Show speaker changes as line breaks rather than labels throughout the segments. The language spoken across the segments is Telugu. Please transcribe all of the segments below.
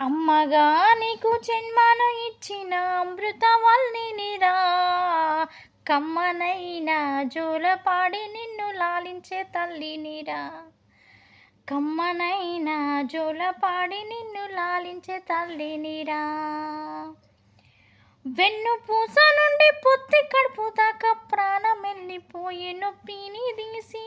అమ్మగా నీకు జన్మను ఇచ్చిన అమృతవల్లినిరా, కమ్మనైన జోలపాడి నిన్ను లాలించే తల్లినిరా, కమ్మనైన జోలపాడి నిన్ను లాలించే తల్లినిరా. వెన్ను పూస నుండి పొత్తి కడుపు దాకా ప్రాణం వెళ్ళిపోయి నొప్పిని తీసి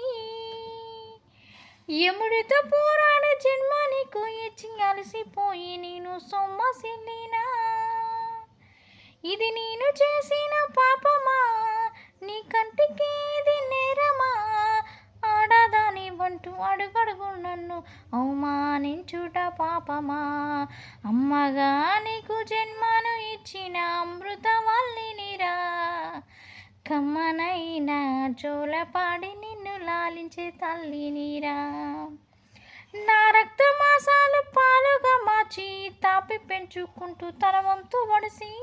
యముడితో పోరాడే జన్మ నీకు ఇచ్చి అలసిపోయి నేను సొమ్మసిల్లినా. ఇది నేను చేసిన పాపమా, నీ కంటికి ఇది నేరమా, ఆడదాని వంటూ అడుగడుగు నన్ను అవమానించుట పాపమా. అమ్మగా నీకు జన్మను ఇచ్చిన అమృతవల్లినిరా, కమ్మనైన జోలపాడి నిన్ను లాలించే తల్లినిరా. నా రక్తమాసాలు పాలుగా మార్చి తాపి పెంచుకుంటూ తన వంతు వడిసి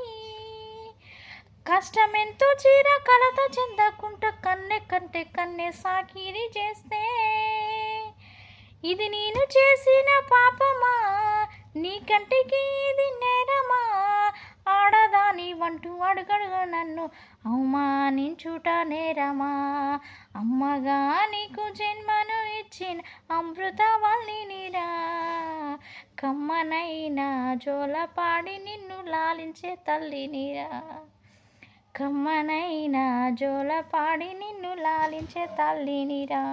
కష్టమెంతో చీర కలత చెందకుంటూ కన్నె కంటే కన్నె సాకిరి చేస్తే ఇది నేను చేసిన పాపమా, నీ కంటికి ఇది నేరమా, ఆడదాని వంటూ అడుగడుగు నన్ను అవమానించుట నేరమా. అమ్మగా నీకు జన్మను ఇచ్చిన అమృతవల్లినిరా, కమ్మనైన జోలపాడి నిన్ను లాలించే తల్లినిరా, కమ్మనైన జోలపాడి నిన్ను లాలించే తల్లినిరా.